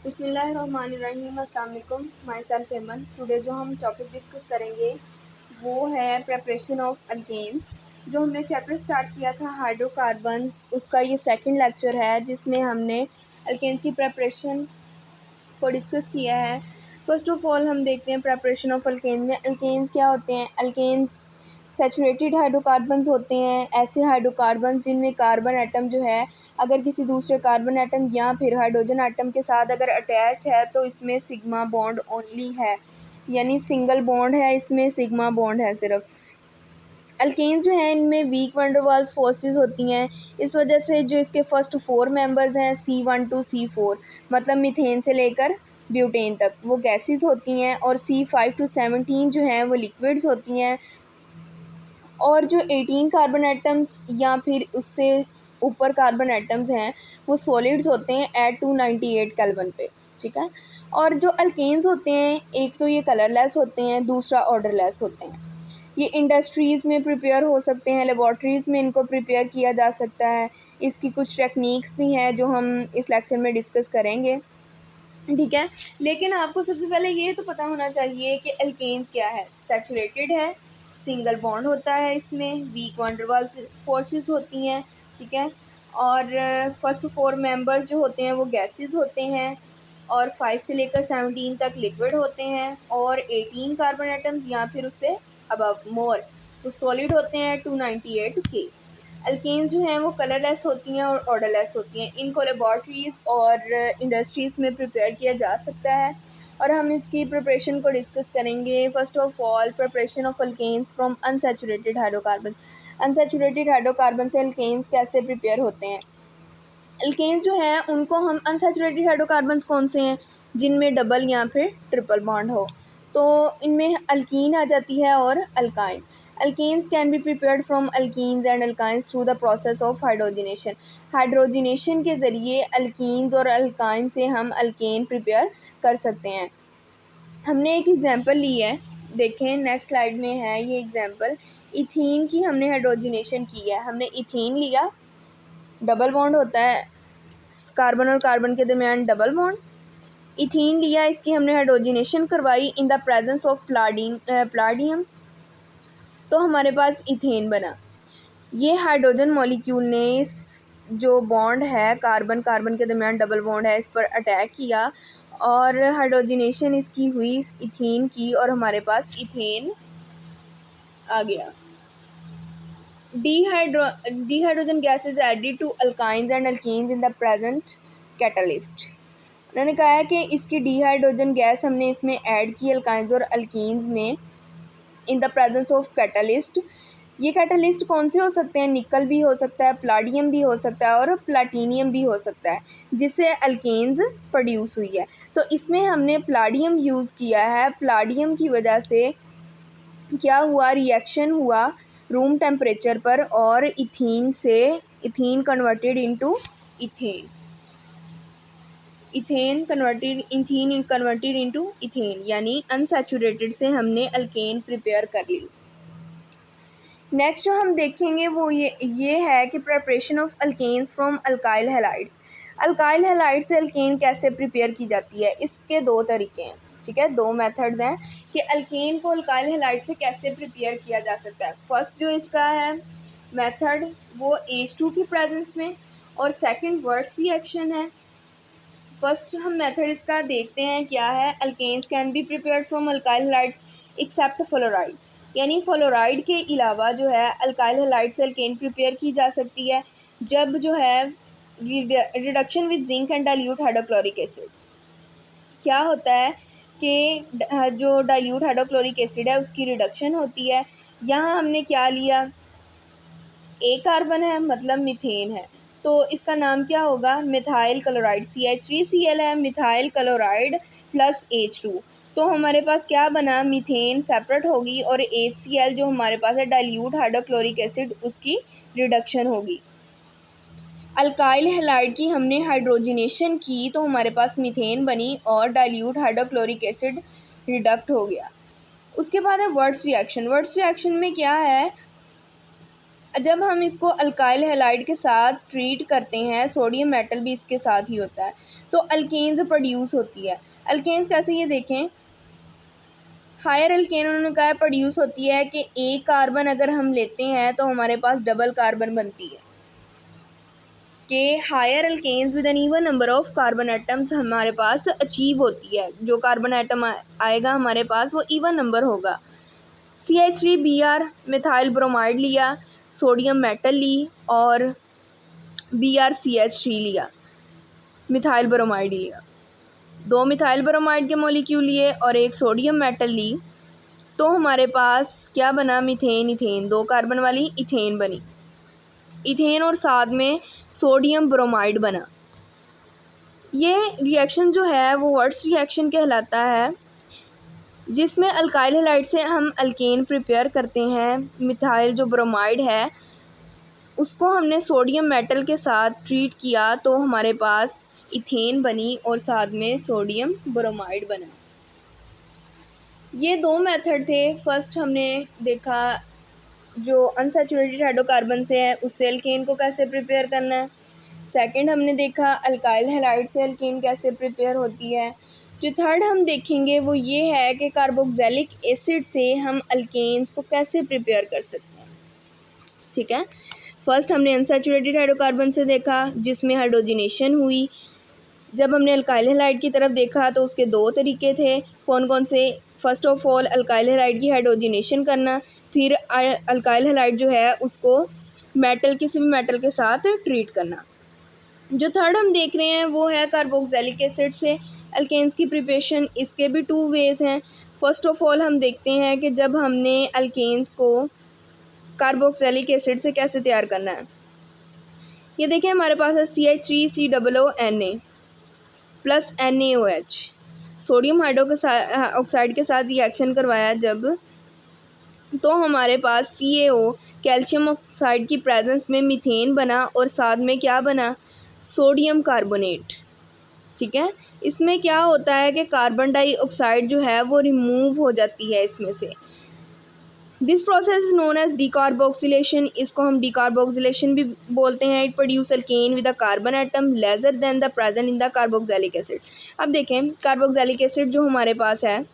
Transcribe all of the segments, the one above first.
बिस्मिल्लाहिर्रहमानिर्रहीम। अस्सलाम वालेकुम। My self Heman. टुडे जो हम टॉपिक डिस्कस करेंगे वो है प्रेपरेशन ऑफ अल्केन्स। जो हमने चैप्टर स्टार्ट किया था हाइड्रोकार्बन्स, उसका ये सेकंड लेक्चर है जिसमें हमने अल्केन्स की प्रेपरेशन को डिस्कस किया है। फर्स्ट ऑफ ऑल हम देखते हैं प्रेपरेशन ऑफ अल्केन्स में अल्केन्स क्या होते हैं। अल्केन्स सैचुरेटेड हाइड्रोकार्बन्स होते हैं, ऐसे हाइड्रोकार्बन्स जिनमें कार्बन एटम जो है अगर किसी दूसरे कार्बन एटम या फिर हाइड्रोजन एटम के साथ अगर अटैच है तो इसमें सिग्मा बॉन्ड ओनली है, यानी सिंगल बॉन्ड है, इसमें सिग्मा बॉन्ड है सिर्फ। अल्केन्स जो हैं इनमें वीक वंडरवाल्स फोर्सेस होती हैं, इस वजह से जो इसके फर्स्ट 4 मेंबर्स हैं C1 to C4 मतलब मीथेन से लेकर ब्यूटेन तक वो गैसेस होती हैं, और C5 to 17 जो हैं वो लिक्विड्स होती हैं, और जो 18 कार्बन एटम्स या फिर उससे ऊपर कार्बन एटम्स हैं वो सॉलिड्स होते हैं एट 298 केल्विन पे। ठीक है। और जो अल्केन्स होते हैं एक तो ये कलरलेस होते हैं, दूसरा ऑर्डरलेस होते हैं। ये इंडस्ट्रीज़ में प्रिपेयर हो सकते हैं, लेबॉर्ट्रीज़ में इनको प्रिपेयर किया जा सकता है। इसकी कुछ टेक्निक्स भी हैं जो हम इस लेक्चर में डिस्कस करेंगे। ठीक है। लेकिन आपको सबसे पहले ये तो पता होना चाहिए कि अल्केन्स क्या है। सैचुरेटेड है, सिंगल बॉन्ड होता है, इसमें वीक वंडरवाल्स फोर्सेस होती हैं। ठीक है। और फर्स्ट 4 मेंबर्स जो होते हैं वो गैसेस होते हैं, और 5 से लेकर 17 तक लिक्विड होते हैं, और 18 कार्बन एटम्स या फिर उससे अबव मोर वो सॉलिड होते हैं 298 के। अल्केन्स जो हैं वो कलरलेस होती हैं और ऑर्डरलेस होती हैं। इनको लेबॉर्ट्रीज़ और इंडस्ट्रीज़ में प्रिपेयर किया जा सकता है, और हम इसकी प्रिपरेशन को डिस्कस करेंगे। First of all preparation of alkanes from unsaturated hydrocarbon. Unsaturated hydrocarbon से अल्केन्स कैसे प्रिपेयर होते हैं। अल्केन्स जो हैं उनको हम अनसैचुरेटेड हाइड्रोकार्बन्स कौन से हैं जिनमें डबल या फिर ट्रिपल बॉन्ड हो, तो इनमें अल्कीन आ जाती है और alkyne. Alkanes can be prepared from alkenes and alkynes through the process of hydrogenation. Hydrogenation के ज़रिए अल्कीन्स और अल्काइन से हम अल्केन प्रिपेयर कर सकते हैं। हमने एक एग्जांपल ली है, देखें नेक्स्ट स्लाइड में है ये एग्जांपल। इथीन की हमने हाइड्रोजिनेशन की है। हमने इथीन लिया, डबल बॉन्ड होता है कार्बन और कार्बन के दरमियान, डबल बॉन्ड। इथीन लिया, इसकी हमने हाइड्रोजिनेशन करवाई in the presence of palladium, तो हमारे पास इथेन बना। ये हाइड्रोजन मॉलिक्यूल ने इस जो बॉन्ड है कार्बन कार्बन के दरमियान डबल बॉन्ड है इस पर अटैक किया, और हाइड्रोजिनेशन इसकी हुई इथीन की, और हमारे पास इथेन आ गया। Dihydrogen gas is added to alkynes and alkenes in the present catalyst. उन्होंने कहा है कि इसकी डिहाइड्रोजन गैस हमने इसमें ऐड की अल्काइंस और अल्कीन्स में in the presence of catalyst. ये कैटलिस्ट कौन से हो सकते हैं, निकल भी हो सकता है, प्लाडियम भी हो सकता है, और प्लाटीनियम भी हो सकता है, जिससे अल्केन्स प्रोड्यूस हुई है। तो इसमें हमने प्लाडियम यूज़ किया है। प्लाडियम की वजह से क्या हुआ, रिएक्शन हुआ रूम टेम्परेचर पर, और इथीन से ethene converted into ethane, ethane converted into ethane, यानी अनसैचुरेटेड से हमने अल्केन प्रिपेयर कर ली। नेक्स्ट जो हम देखेंगे वो ये है कि preparation of alkanes from alkyl halides. Alkyl halide से अल्केन कैसे प्रिपेयर की जाती है, इसके 2 तरीके हैं। ठीक है, 2 मेथड्स हैं कि अल्केन को अल्काइल हैलाइड से कैसे प्रिपेयर किया जा सकता है। फर्स्ट जो इसका है मेथड वो H2 की प्रेजेंस में, और सेकंड वर्ड्स रिएक्शन है। फर्स्ट हम मेथड इसका देखते हैं क्या है। Alkanes can be prepared from alkyl halide except fluoride, यानी फ्लोराइड के अलावा जो है अल्काइल हैलाइड से अल्केन प्रिपेयर की जा सकती है जब जो है reduction with zinc and dilute hydrochloric acid. क्या होता है कि जो डाइल्यूट हाइड्रोक्लोरिक एसिड है उसकी रिडक्शन होती है। यहाँ हमने क्या लिया, एक कार्बन है मतलब मीथेन है, तो इसका नाम क्या होगा, मिथाइल क्लोराइड। CH3Cl है, मिथाइल क्लोराइड प्लस H2, तो हमारे पास क्या बना, मीथेन सेपरेट होगी, और HCl जो हमारे पास है डाइल्यूट हाइड्रोक्लोरिक एसिड, उसकी रिडक्शन होगी। अल्काइल हैलाइड की हमने हाइड्रोजिनेशन की तो हमारे पास मीथेन बनी और डाइल्यूट हाइड्रोक्लोरिक एसिड रिडक्ट हो गया। उसके बाद है वर्ड्स रिएक्शन। वर्ड्स रिएक्शन में क्या है, जब हम इसको अल्काइल हैलाइड के साथ ट्रीट करते हैं, सोडियम मेटल भी इसके साथ ही होता है, तो अल्केन्स प्रोड्यूस होती है। अल्केन्स कैसे, ये देखें, हायर अल्केन उन्होंने कहा प्रोड्यूस होती है कि एक कार्बन अगर हम लेते हैं तो हमारे पास डबल कार्बन बनती है, कि higher alkanes with an even number of carbon atoms हमारे पास अचीव होती है। जो कार्बन एटम आएगा हमारे पास वो इवन नंबर होगा। CH3Br मिथाइल ब्रोमाइड लिया, सोडियम मेटल ली और BrCH3 लिया, मिथाइल ब्रोमाइड लिया। 2 मिथाइल ब्रोमाइड के मॉलिक्यूल लिए और एक सोडियम मेटल ली, तो हमारे पास क्या बना, मीथेन इथेन, 2 कार्बन वाली इथेन बनी, इथेन और साथ में सोडियम ब्रोमाइड बना। ये रिएक्शन जो है वो वर्ट्स रिएक्शन कहलाता है, जिसमें अल्काइल हैलाइड से हम अल्केन प्रिपेयर करते हैं। मिथाइल जो ब्रोमाइड है उसको हमने सोडियम मेटल के साथ ट्रीट किया तो हमारे पास इथेन बनी और साथ में सोडियम ब्रोमाइड बना। ये 2 मेथड थे। फर्स्ट हमने देखा जो अनसैचुरेटेड हाइड्रोकार्बन से है उससे अल्केन को कैसे प्रिपेयर करना है। सेकंड हमने देखा अल्काइल हैलाइड से अल्केन कैसे प्रिपेयर होती है। जो थर्ड हम देखेंगे वो ये है कि कार्बोक्सिलिक एसिड से हम अल्केन्स को कैसे प्रिपेयर कर सकते हैं। ठीक है, फर्स्ट हमने अनसैचुरेटेड हाइड्रोकार्बन से देखा जिसमें हाइड्रोजनेशन हुई। जब हमने अल्काइल हैलाइड की तरफ देखा तो उसके 2 तरीके थे, कौन कौन से। First of all alkyl halide की हाइड्रोजनेशन करना, फिर अल्काइल हैलाइड जो है उसको मेटल, किसी भी मेटल के साथ ट्रीट करना। जो थर्ड हम देख रहे हैं वो है कार्बोक्सिलिक एसिड से अल्केन्स की प्रिपरेशन। इसके भी 2 वेज हैं। फर्स्ट ऑफ ऑल हम देखते हैं कि जब हमने अल्केन्स को कार्बोक्सिलिक एसिड से कैसे तैयार करना है। ये देखें हमारे पास है CH3COONA plus NaOH, sodium hydroxide के साथ रिएक्शन करवाया जब, तो हमारे पास CaO कैल्शियम ऑक्साइड की प्रेजेंस में मीथेन बना और साथ में क्या बना, सोडियम कार्बोनेट। ठीक है, इसमें क्या होता है कि कार्बन डाइऑक्साइड जो है वो रिमूव हो जाती है इसमें से। This process is known as decarboxylation. इसको हम डीकार्बोक्सिलेशन भी बोलते हैं। It produce alkane with a carbon atom lesser than the present in the carboxylic acid. अब देखें कार्बोक्सिलिक एसिड जो हमारे पास है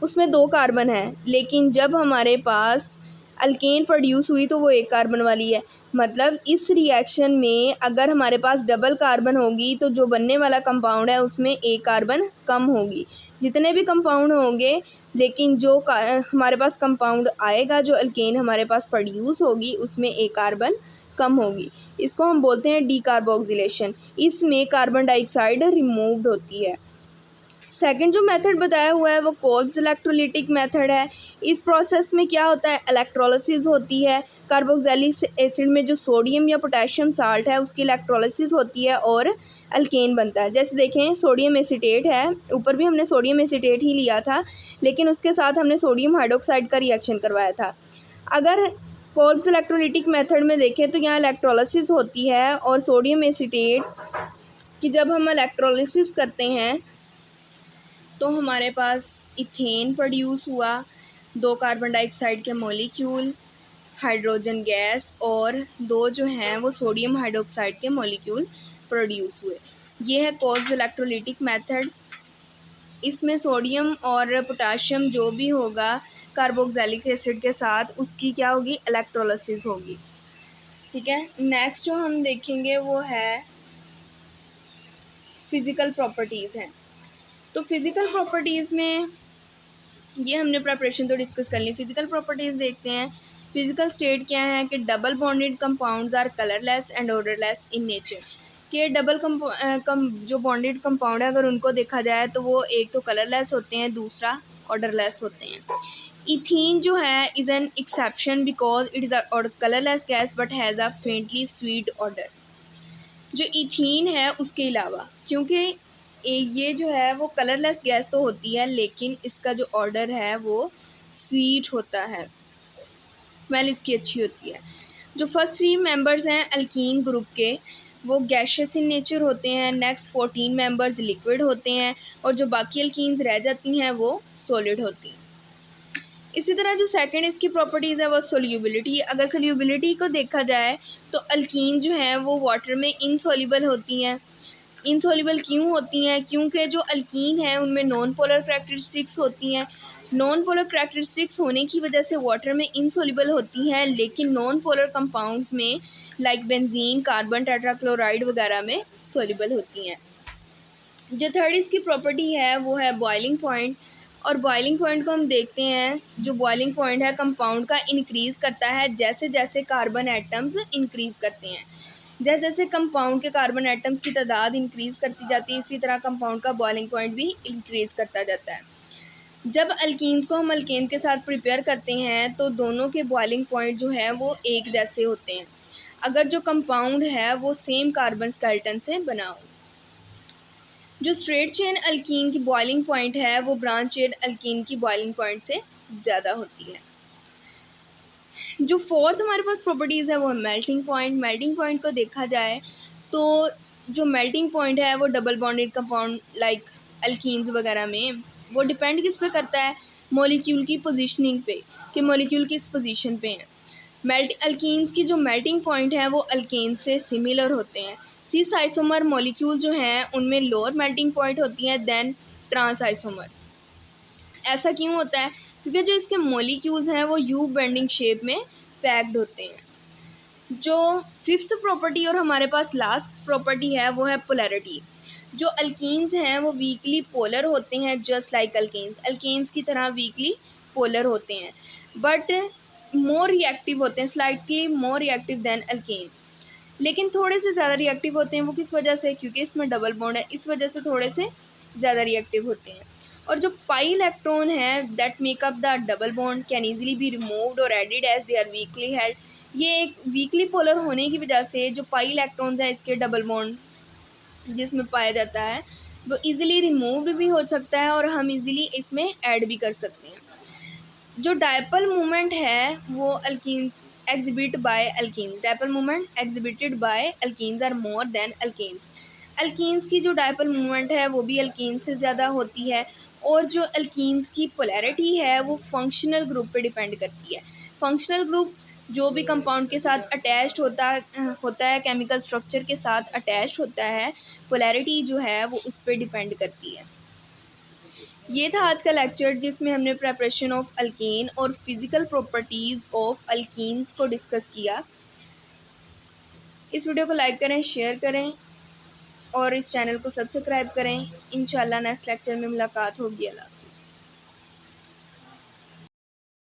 उसमें 2 कार्बन है, लेकिन जब हमारे पास अल्केन प्रोड्यूस हुई तो वो 1 कार्बन वाली है। मतलब इस रिएक्शन में अगर हमारे पास डबल कार्बन होगी तो जो बनने वाला कंपाउंड है उसमें 1 कार्बन कम होगी। जितने भी कंपाउंड होंगे, लेकिन जो हमारे पास कंपाउंड आएगा, जो अल्केन हमारे पास प्रोड्यूस होगी उसमें 1 कार्बन कम होगी। इसको हम बोलते हैं डीकार्बोक्सिलेशन। इसमें कार्बन डाइऑक्साइड रिमूव्ड होती है। सेकंड जो मेथड बताया हुआ है वो कोल्ब्स इलेक्ट्रोलिटिक मेथड है। इस प्रोसेस में क्या होता है, इलेक्ट्रोलिसिस होती है। कार्बोक्सिलिक एसिड में जो सोडियम या पोटेशियम साल्ट है उसकी इलेक्ट्रोलिसिस होती है और अल्केन बनता है। जैसे देखें सोडियम एसीटेट है, ऊपर भी हमने सोडियम एसीटेट ही लिया था, लेकिन उसके साथ हमने सोडियम हाइड्रोक्साइड का रिएक्शन करवाया था। अगर कोल्ब्स इलेक्ट्रोलिटिक मेथड में देखें तो यहाँ इलेक्ट्रोलिसिस होती है और सोडियम एसीटेट की जब हम इलेक्ट्रोलिसिस करते हैं तो हमारे पास इथेन प्रोड्यूस हुआ, 2 कार्बन डाइऑक्साइड के मॉलिक्यूल, हाइड्रोजन गैस और 2 जो हैं वो सोडियम हाइड्रोक्साइड के मॉलिक्यूल प्रोड्यूस हुए। ये है कोल्ब्स इलेक्ट्रोलिटिक मेथड। इसमें सोडियम और पोटाशियम जो भी होगा कार्बोक्सिलिक एसिड के साथ उसकी क्या होगी, इलेक्ट्रोलिसिस होगी। ठीक है, नेक्स्ट जो हम देखेंगे वो है फिज़िकल प्रॉपर्टीज़ हैं। तो फिज़िकल प्रॉपर्टीज़ में ये हमने प्रिपरेशन तो डिस्कस कर ली। फिज़िकल प्रॉपर्टीज़ देखते हैं। फिज़िकल स्टेट क्या है कि double bonded compounds are colourless and odourless in nature. कि डबल जो बॉन्डेड कंपाउंड है अगर उनको देखा जाए तो वो एक तो कलरलेस होते हैं, दूसरा ऑर्डरलेस होते हैं। इथीन जो है is an exception because it is a colourless gas but has a faintly sweet order. जो इथीन है उसके अलावा, क्योंकि ये जो है वो कलरलेस गैस तो होती है लेकिन इसका जो ऑर्डर है वो स्वीट होता है, स्मेल इसकी अच्छी होती है। जो फर्स्ट 3 मेंबर्स हैं अल्कीन ग्रुप के वो गैशियस इन नेचर होते हैं। नेक्स्ट 14 मेंबर्स लिक्विड होते हैं और जो बाकी अल्कीन्स रह जाती हैं वो सॉलिड होती हैं। इसी तरह जो सेकंड इसकी प्रॉपर्टीज़ है वो सोल्यूबिलिटी। अगर सोल्यूबिलिटी को देखा जाए तो अल्कीन जो है वो वाटर में इनसॉल्युबल होती हैं। इनसॉल्युबल क्यों होती हैं? क्योंकि जो अल्कीन है उनमें नॉन पोलर करैक्टरिस्टिक्स होती हैं। नॉन पोलर करैक्टरिस्टिक्स होने की वजह से वाटर में इनसॉल्युबल होती हैं, लेकिन नॉन पोलर कंपाउंड्स में लाइक बेंजीन, कार्बन टेट्राक्लोराइड वगैरह में सॉल्युबल होती हैं। जो थर्ड इसकी प्रॉपर्टी है वो है बॉइलिंग पॉइंट। और बॉइलिंग पॉइंट को हम देखते हैं, जो बॉइलिंग पॉइंट है कंपाउंड का इंक्रीज़ करता है जैसे जैसे कार्बन एटम्स इंक्रीज़ करते हैं। जैसे जैसे कंपाउंड के कार्बन एटम्स की तादाद इंक्रीज़ करती जाती है, इसी तरह कंपाउंड का बॉइलिंग पॉइंट भी इंक्रीज़ करता जाता है। जब अल्कीन्स को हम अल्केन के साथ प्रिपेयर करते हैं तो दोनों के बॉइलिंग पॉइंट जो है वो एक जैसे होते हैं, अगर जो कंपाउंड है वो सेम कार्बन स्केलेटन से बना हो। जो स्ट्रेट चेन अल्कीन की बॉइलिंग पॉइंट है वो ब्रांच चेन अल्कीन की बॉइलिंग पॉइंट से ज़्यादा होती है। जो फोर्थ हमारे पास प्रॉपर्टीज़ है वो है मेल्टिंग पॉइंट। मेल्टिंग पॉइंट को देखा जाए तो जो मेल्टिंग पॉइंट है वो double bonded compound like alkenes वगैरह में वो डिपेंड किस पे करता है? मॉलिक्यूल की पोजीशनिंग पे, कि मॉलिक्यूल किस पोजीशन पे है। अल्कीन्स की जो मेल्टिंग पॉइंट है वो अल्केन से सिमिलर होते हैं। सिस आइसोमर मॉलिक्यूल जो हैं उनमें लोअर मेल्टिंग पॉइंट होती हैं देन ट्रांस आइसोमर। ऐसा क्यों होता है? क्योंकि जो इसके मॉलिक्यूल्स हैं वो यू बेंडिंग शेप में पैक्ड होते हैं। जो फिफ्थ प्रॉपर्टी और हमारे पास लास्ट प्रॉपर्टी है वो है पोलैरिटी। जो अल्कीन्स हैं वो वीकली पोलर होते हैं जस्ट लाइक अल्केन्स। अल्केन्स की तरह वीकली पोलर होते हैं बट मोर रिएक्टिव होते हैं, slightly more reactive than alkane. लेकिन थोड़े से ज़्यादा रिएक्टिव होते हैं। वो किस वजह से? क्योंकि इसमें डबल बॉन्ड है, इस वजह से थोड़े से ज़्यादा रिएक्टिव होते हैं। और जो पाई इलेक्ट्रॉन है that make up the double bond can easily be removed और added as they are weakly held. ये एक वीकली पोलर होने की वजह से जो पाई इलेक्ट्रॉन्स हैं इसके डबल बॉन्ड जिसमें पाया जाता है वो इजीली रिमूव्ड भी हो सकता है और हम इजीली इसमें ऐड भी कर सकते हैं। जो डायपोल मूवमेंट है वो alkenes exhibit by alkenes. Dipole movement exhibited by alkenes are more than alkenes. Alkenes की जो डायपोल मूवमेंट है वो भी अल्कीन्स से ज़्यादा होती है। और जो अल्कीन्स की पोलैरिटी है वो फंक्शनल ग्रुप पे डिपेंड करती है। फंक्शनल ग्रुप जो भी कंपाउंड के साथ अटैच्ड होता है केमिकल स्ट्रक्चर के साथ अटैच्ड होता है, पोलैरिटी जो है वो उस पर डिपेंड करती है। ये था आज का लेक्चर जिसमें हमने प्रेपरेशन ऑफ अल्केन और फिज़िकल प्रॉपर्टीज़ ऑफ अल्कीन्स को डिस्कस किया। इस वीडियो को लाइक करें, शेयर करें और इस चैनल को सब्सक्राइब करें। इंशाल्लाह नेक्स्ट लेक्चर में मुलाकात होगी। अल्लाह।